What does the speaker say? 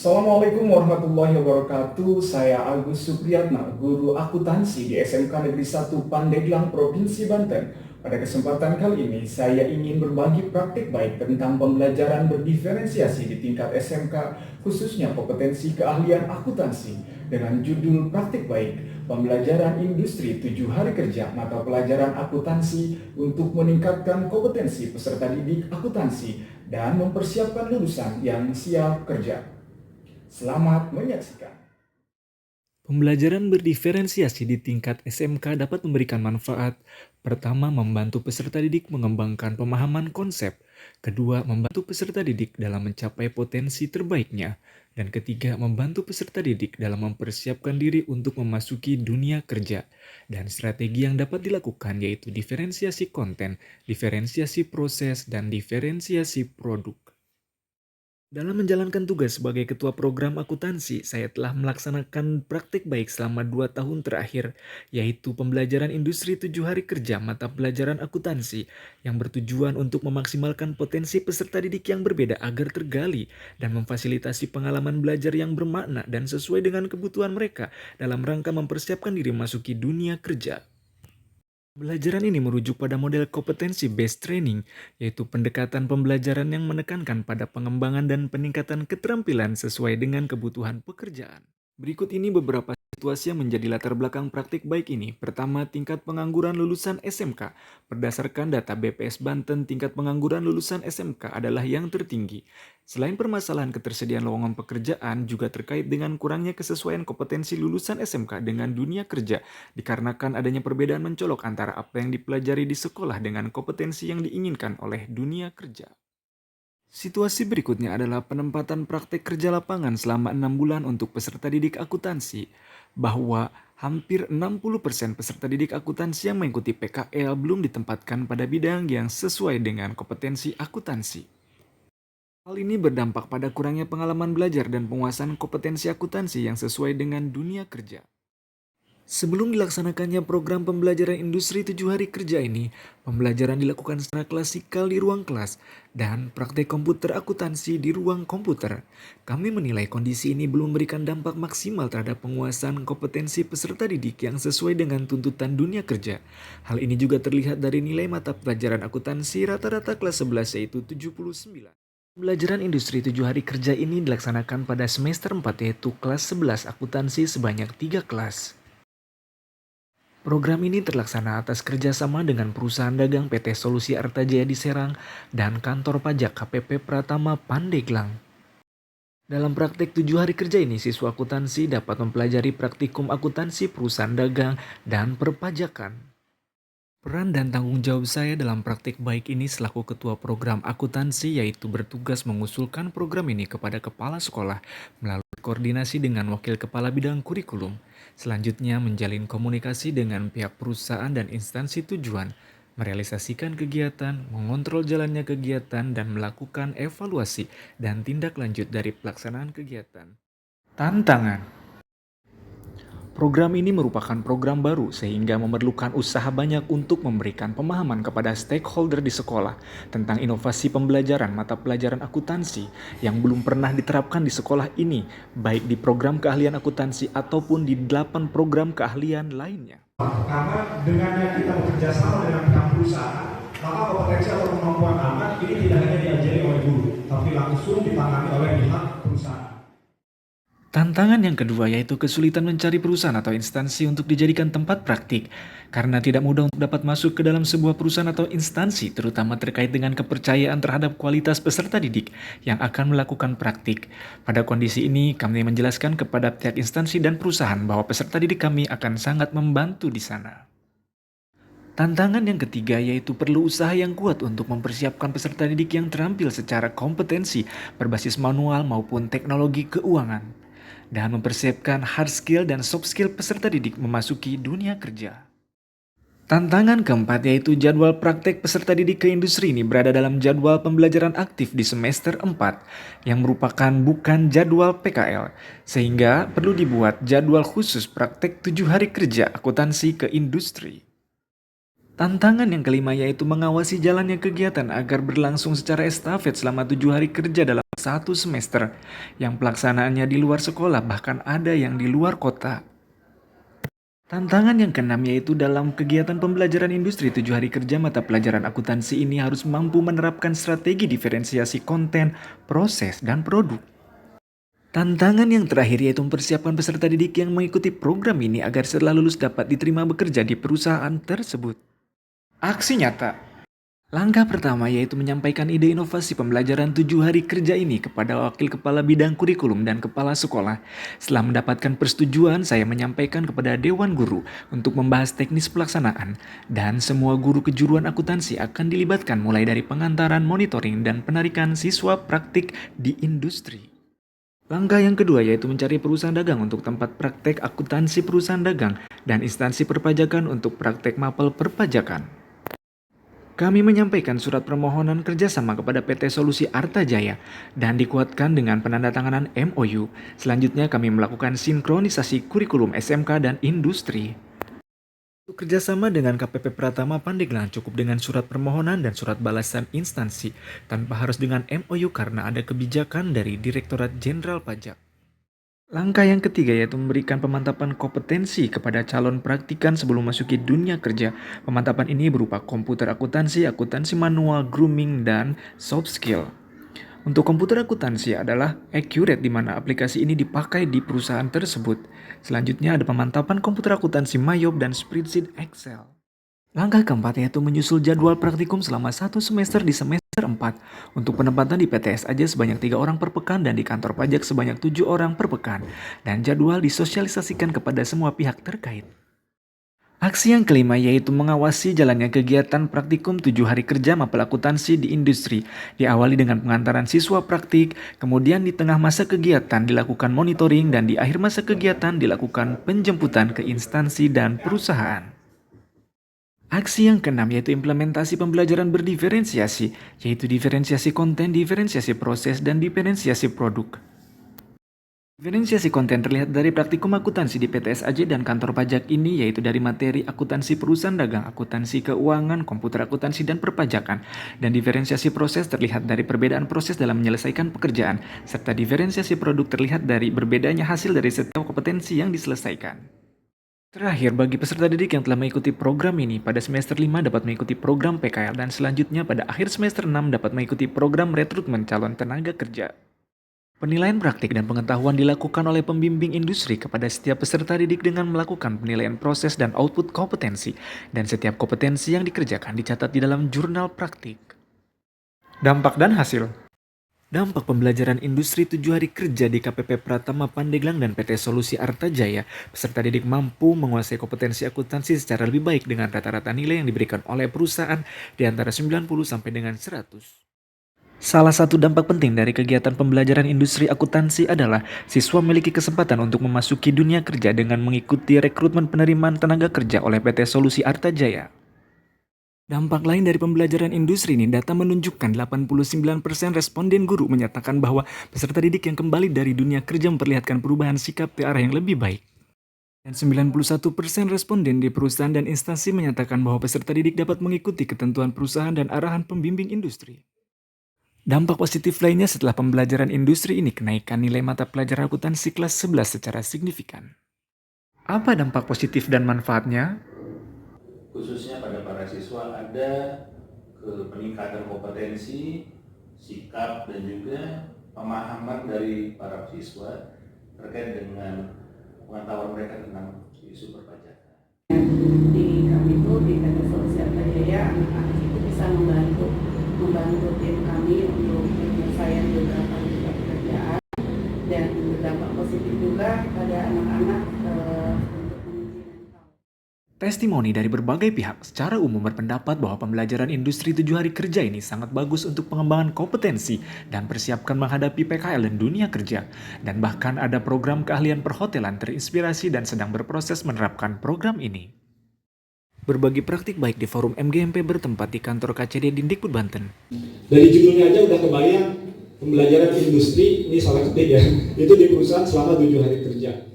Assalamualaikum warahmatullahi wabarakatuh. Saya Agus Supriyatna, guru akuntansi di SMK Negeri 1 Pandeglang, Provinsi Banten. Pada kesempatan kali ini, saya ingin berbagi praktik baik tentang pembelajaran berdiferensiasi di tingkat SMK, khususnya kompetensi keahlian akuntansi, dengan judul praktik baik, pembelajaran industri 7 hari kerja, mata pelajaran akuntansi untuk meningkatkan kompetensi peserta didik akuntansi dan mempersiapkan lulusan yang siap kerja. Selamat menyaksikan. Pembelajaran berdiferensiasi di tingkat SMK dapat memberikan manfaat. Pertama, membantu peserta didik mengembangkan pemahaman konsep. Kedua, membantu peserta didik dalam mencapai potensi terbaiknya. Dan ketiga, membantu peserta didik dalam mempersiapkan diri untuk memasuki dunia kerja. Dan strategi yang dapat dilakukan yaitu diferensiasi konten, diferensiasi proses, dan diferensiasi produk. Dalam menjalankan tugas sebagai ketua program akuntansi, saya telah melaksanakan praktik baik selama 2 tahun terakhir, yaitu pembelajaran industri 7 hari kerja mata pelajaran akuntansi, yang bertujuan untuk memaksimalkan potensi peserta didik yang berbeda agar tergali dan memfasilitasi pengalaman belajar yang bermakna dan sesuai dengan kebutuhan mereka dalam rangka mempersiapkan diri memasuki dunia kerja. Pembelajaran ini merujuk pada model kompetensi-based training, yaitu pendekatan pembelajaran yang menekankan pada pengembangan dan peningkatan keterampilan sesuai dengan kebutuhan pekerjaan. Berikut ini beberapa situasi yang menjadi latar belakang praktik baik ini. Pertama, tingkat pengangguran lulusan SMK. Berdasarkan data BPS Banten, tingkat pengangguran lulusan SMK adalah yang tertinggi. Selain permasalahan ketersediaan lowongan pekerjaan, juga terkait dengan kurangnya kesesuaian kompetensi lulusan SMK dengan dunia kerja, dikarenakan adanya perbedaan mencolok antara apa yang dipelajari di sekolah dengan kompetensi yang diinginkan oleh dunia kerja. Situasi berikutnya adalah penempatan praktek kerja lapangan selama 6 bulan untuk peserta didik akuntansi, bahwa hampir 60% peserta didik akuntansi yang mengikuti PKL belum ditempatkan pada bidang yang sesuai dengan kompetensi akuntansi. Hal ini berdampak pada kurangnya pengalaman belajar dan penguasaan kompetensi akuntansi yang sesuai dengan dunia kerja. Sebelum dilaksanakannya program pembelajaran industri 7 hari kerja ini, pembelajaran dilakukan secara klasikal di ruang kelas dan praktek komputer akuntansi di ruang komputer. Kami menilai kondisi ini belum memberikan dampak maksimal terhadap penguasaan kompetensi peserta didik yang sesuai dengan tuntutan dunia kerja. Hal ini juga terlihat dari nilai mata pelajaran akuntansi rata-rata kelas 11 yaitu 79. Pembelajaran industri 7 hari kerja ini dilaksanakan pada semester 4 yaitu kelas 11 akuntansi sebanyak 3 kelas. Program ini terlaksana atas kerjasama dengan perusahaan dagang PT Solusi Artajaya di Serang dan kantor pajak KPP Pratama Pandeglang. Dalam praktik 7 hari kerja ini, siswa akuntansi dapat mempelajari praktikum akuntansi perusahaan dagang dan perpajakan. Peran dan tanggung jawab saya dalam praktik baik ini selaku ketua program akuntansi yaitu bertugas mengusulkan program ini kepada kepala sekolah melalui koordinasi dengan wakil kepala bidang kurikulum. Selanjutnya menjalin komunikasi dengan pihak perusahaan dan instansi tujuan, merealisasikan kegiatan, mengontrol jalannya kegiatan, dan melakukan evaluasi dan tindak lanjut dari pelaksanaan kegiatan. Tantangan. Program ini merupakan program baru sehingga memerlukan usaha banyak untuk memberikan pemahaman kepada stakeholder di sekolah tentang inovasi pembelajaran mata pelajaran akuntansi yang belum pernah diterapkan di sekolah ini, baik di program keahlian akuntansi ataupun di 8 program keahlian lainnya. Karena dengannya kita bekerja sama dengan pihak perusahaan, maka kompetensi atau kemampuan anak ini tidak hanya diajari oleh guru, tapi langsung ditangani oleh pihak perusahaan. Tantangan yang kedua yaitu kesulitan mencari perusahaan atau instansi untuk dijadikan tempat praktik, karena tidak mudah untuk dapat masuk ke dalam sebuah perusahaan atau instansi, terutama terkait dengan kepercayaan terhadap kualitas peserta didik yang akan melakukan praktik. Pada kondisi ini, kami menjelaskan kepada pihak instansi dan perusahaan bahwa peserta didik kami akan sangat membantu di sana. Tantangan yang ketiga yaitu perlu usaha yang kuat untuk mempersiapkan peserta didik yang terampil secara kompetensi berbasis manual maupun teknologi keuangan, dan mempersiapkan hard skill dan soft skill peserta didik memasuki dunia kerja. Tantangan keempat yaitu jadwal praktek peserta didik ke industri ini berada dalam jadwal pembelajaran aktif di semester 4 yang merupakan bukan jadwal PKL, sehingga perlu dibuat jadwal khusus praktek 7 hari kerja akuntansi ke industri. Tantangan yang kelima yaitu mengawasi jalannya kegiatan agar berlangsung secara estafet selama 7 hari kerja dalam satu semester, yang pelaksanaannya di luar sekolah, bahkan ada yang di luar kota. Tantangan yang keenam yaitu dalam kegiatan pembelajaran industri 7 hari kerja mata pelajaran akuntansi ini harus mampu menerapkan strategi diferensiasi konten, proses, dan produk. Tantangan yang terakhir yaitu mempersiapkan peserta didik yang mengikuti program ini agar setelah lulus dapat diterima bekerja di perusahaan tersebut. Aksi nyata. Langkah pertama yaitu menyampaikan ide inovasi pembelajaran 7 hari kerja ini kepada wakil kepala bidang kurikulum dan kepala sekolah. Setelah mendapatkan persetujuan, saya menyampaikan kepada Dewan Guru untuk membahas teknis pelaksanaan, dan semua guru kejuruan akuntansi akan dilibatkan mulai dari pengantaran, monitoring, dan penarikan siswa praktik di industri. Langkah yang kedua yaitu mencari perusahaan dagang untuk tempat praktek akuntansi perusahaan dagang dan instansi perpajakan untuk praktek mapel perpajakan. Kami menyampaikan surat permohonan kerjasama kepada PT Solusi Arta Jaya dan dikuatkan dengan penandatanganan MOU. Selanjutnya kami melakukan sinkronisasi kurikulum SMK dan industri. Untuk kerjasama dengan KPP Pratama Pandeglang cukup dengan surat permohonan dan surat balasan instansi tanpa harus dengan MOU karena ada kebijakan dari Direktorat Jenderal Pajak. Langkah yang ketiga yaitu memberikan pemantapan kompetensi kepada calon praktikan sebelum masuki dunia kerja. Pemantapan ini berupa komputer akuntansi, akuntansi manual, grooming, dan soft skill. Untuk komputer akuntansi adalah Accurate di mana aplikasi ini dipakai di perusahaan tersebut. Selanjutnya ada pemantapan komputer akuntansi Mayob dan spreadsheet Excel. Langkah keempat yaitu menyusul jadwal praktikum selama 1 semester di semester 4. Untuk penempatan di PTS aja sebanyak 3 orang per pekan dan di kantor pajak sebanyak 7 orang per pekan. Dan jadwal disosialisasikan kepada semua pihak terkait. Aksi yang kelima yaitu mengawasi jalannya kegiatan praktikum 7 hari kerja mapel akuntansi di industri. Diawali dengan pengantaran siswa praktik, kemudian di tengah masa kegiatan dilakukan monitoring dan di akhir masa kegiatan dilakukan penjemputan ke instansi dan perusahaan. Aksi yang keenam yaitu implementasi pembelajaran berdiferensiasi, yaitu diferensiasi konten, diferensiasi proses, dan diferensiasi produk. Diferensiasi konten terlihat dari praktikum akuntansi di PTS AJ dan kantor pajak ini, yaitu dari materi akuntansi perusahaan dagang, akuntansi keuangan, komputer akuntansi, dan perpajakan. Dan diferensiasi proses terlihat dari perbedaan proses dalam menyelesaikan pekerjaan, serta diferensiasi produk terlihat dari berbedanya hasil dari setiap kompetensi yang diselesaikan. Terakhir, bagi peserta didik yang telah mengikuti program ini, pada semester 5 dapat mengikuti program PKL dan selanjutnya pada akhir semester 6 dapat mengikuti program rekrutmen calon tenaga kerja. Penilaian praktik dan pengetahuan dilakukan oleh pembimbing industri kepada setiap peserta didik dengan melakukan penilaian proses dan output kompetensi, dan setiap kompetensi yang dikerjakan dicatat di dalam jurnal praktik. Dampak dan hasil. Dampak pembelajaran industri 7 hari kerja di KPP Pratama Pandeglang dan PT Solusi Arta Jaya, peserta didik mampu menguasai kompetensi akuntansi secara lebih baik dengan rata-rata nilai yang diberikan oleh perusahaan di antara 90 sampai dengan 100. Salah satu dampak penting dari kegiatan pembelajaran industri akuntansi adalah siswa memiliki kesempatan untuk memasuki dunia kerja dengan mengikuti rekrutmen penerimaan tenaga kerja oleh PT Solusi Arta Jaya. Dampak lain dari pembelajaran industri ini, data menunjukkan 89% responden guru menyatakan bahwa peserta didik yang kembali dari dunia kerja memperlihatkan perubahan sikap ke arah yang lebih baik. Dan 91% responden di perusahaan dan instansi menyatakan bahwa peserta didik dapat mengikuti ketentuan perusahaan dan arahan pembimbing industri. Dampak positif lainnya setelah pembelajaran industri ini, kenaikan nilai mata pelajaran akuntansi kelas 11 secara signifikan. Apa dampak positif dan manfaatnya? Khususnya pada para siswa ada peningkatan kompetensi, sikap, dan juga pemahaman dari para siswa terkait dengan pengetahuan mereka tentang isu perpajakan. Di kami itu di PT Solusi Arta Jaya, anak-anak itu bisa membantu tim kami untuk penyelesaian beberapa pekerjaan, dan berdampak positif juga pada anak-anak Testimoni dari berbagai pihak secara umum berpendapat bahwa pembelajaran industri 7 hari kerja ini sangat bagus untuk pengembangan kompetensi dan persiapkan menghadapi PKL dan dunia kerja. Dan bahkan ada program keahlian perhotelan terinspirasi dan sedang berproses menerapkan program ini. Berbagi praktik baik di forum MGMP bertempat di kantor KCD Dindikbud Banten. Dari judulnya aja udah kebayang pembelajaran industri, ini salah ketik ya, itu di perusahaan selama 7 hari kerja.